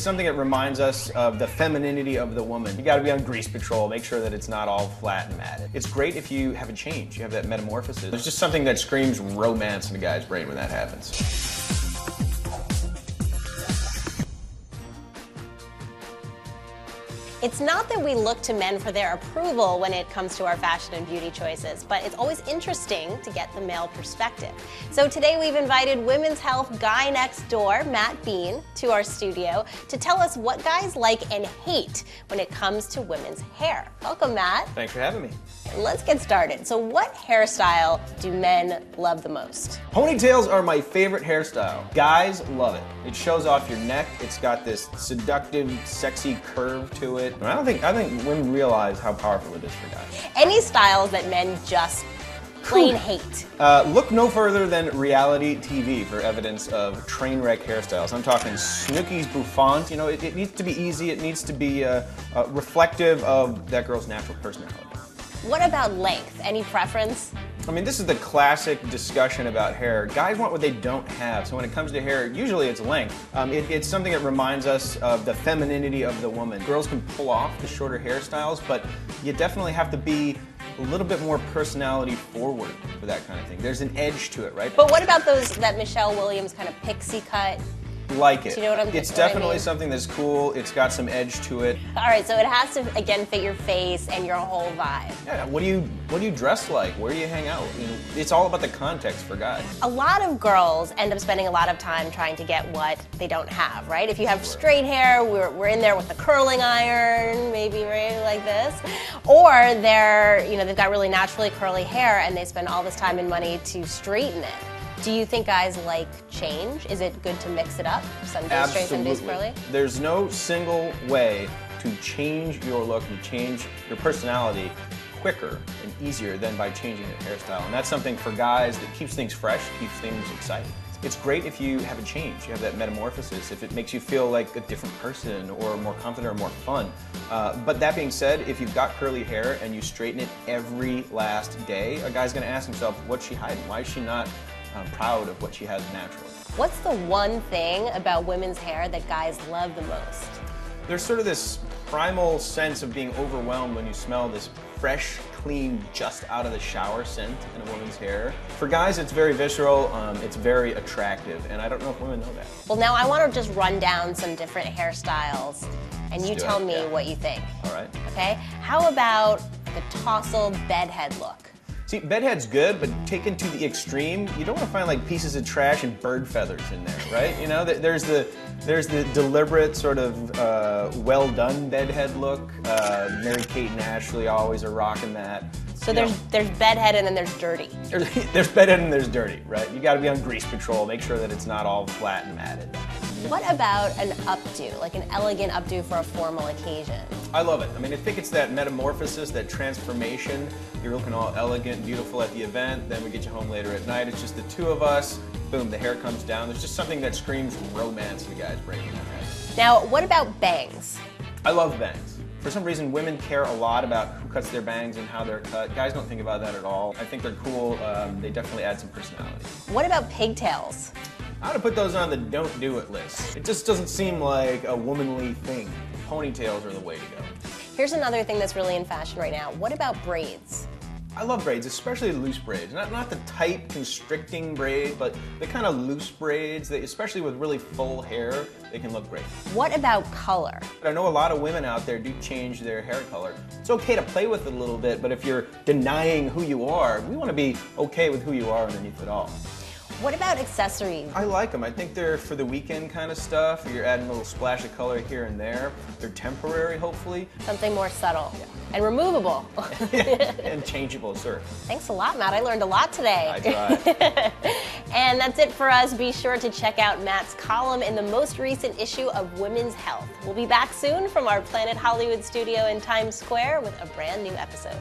Something that reminds us of the femininity of the woman. You gotta be on grease patrol, make sure that it's not all flat and matted. It's great if you have a change, you have that metamorphosis. There's just something that screams romance in a guy's brain when that happens. It's not that we look to men for their approval when it comes to our fashion and beauty choices, but it's always interesting to get the male perspective. So today we've invited women's health guy next door, Matt Bean, to our studio to tell us what guys like and hate when it comes to women's hair. Welcome, Matt. Thanks for having me. Let's get started. So what hairstyle do men love the most? Ponytails are my favorite hairstyle. Guys love it. It shows off your neck. It's got this seductive, sexy curve to it. I think women realize how powerful it is for guys. Any styles that men just plain hate? Look no further than reality TV for evidence of train wreck hairstyles. I'm talking Snooki's bouffant. You know, it needs to be easy. It needs to be reflective of that girl's natural personality. What about length? Any preference? I mean, this is the classic discussion about hair. Guys want what they don't have, so when it comes to hair, usually it's length. It's something that reminds us of the femininity of the woman. Girls can pull off the shorter hairstyles, but you definitely have to be a little bit more personality forward for that kind of thing. There's an edge to it, right? But what about that Michelle Williams kind of pixie cut? Like it. Do you know what I'm It's definitely something that's cool. It's got some edge to it. All right, so it has to again fit your face and your whole vibe. Yeah. What do you dress like? Where do you hang out? You know, it's all about the context for guys. A lot of girls end up spending a lot of time trying to get what they don't have, right? If you have straight hair, we're in there with the curling iron, maybe right like this, or they've got really naturally curly hair and they spend all this time and money to straighten it. Do you think guys like change? Is it good to mix it up? Some days straight, some days curly? There's no single way to change your look and change your personality quicker and easier than by changing your hairstyle. And that's something for guys that keeps things fresh, keeps things exciting. It's great if you have a change, you have that metamorphosis, if it makes you feel like a different person or more confident or more fun. But that being said, if you've got curly hair and you straighten it every last day, a guy's gonna ask himself, what's she hiding? Why is she not proud of what she has naturally? What's the one thing about women's hair that guys love the most? There's sort of this primal sense of being overwhelmed when you smell this fresh, clean, just out of the shower scent in a woman's hair. For guys, it's very visceral, it's very attractive, and I don't know if women know that. Well, now I want to just run down some different hairstyles, and you tell me what you think. All right. Okay? How about the tousled bedhead look? See, bedhead's good, but taken to the extreme, you don't want to find like pieces of trash and bird feathers in there, right? You know, there's the deliberate sort of well-done bedhead look. Mary-Kate and Ashley always are rocking that. So there's bedhead and then there's dirty. There's bedhead and there's dirty, right? You got to be on grease patrol, make sure that it's not all flat and matted. What about an updo, like an elegant updo for a formal occasion? I love it. I mean, I think it's that metamorphosis, that transformation. You're looking all elegant, beautiful at the event, then we get you home later at night. It's just the two of us. Boom, the hair comes down. There's just something that screams romance in a guy's brain when that happens. Now, what about bangs? I love bangs. For some reason, women care a lot about who cuts their bangs and how they're cut. Guys don't think about that at all. I think they're cool. They definitely add some personality. What about pigtails? I would put those on the don't do it list. It just doesn't seem like a womanly thing. Ponytails are the way to go. Here's another thing that's really in fashion right now. What about braids? I love braids, especially loose braids. Not the tight, constricting braid, but the kind of loose braids, that, especially with really full hair, they can look great. What about color? I know a lot of women out there do change their hair color. It's okay to play with it a little bit, but if you're denying who you are, we want to be okay with who you are underneath it all. What about accessories? I like them. I think they're for the weekend kind of stuff. You're adding a little splash of color here and there. They're temporary, hopefully. Something more subtle. Yeah. And removable. And changeable, sir. Thanks a lot, Matt. I learned a lot today. I tried. And that's it for us. Be sure to check out Matt's column in the most recent issue of Women's Health. We'll be back soon from our Planet Hollywood studio in Times Square with a brand new episode.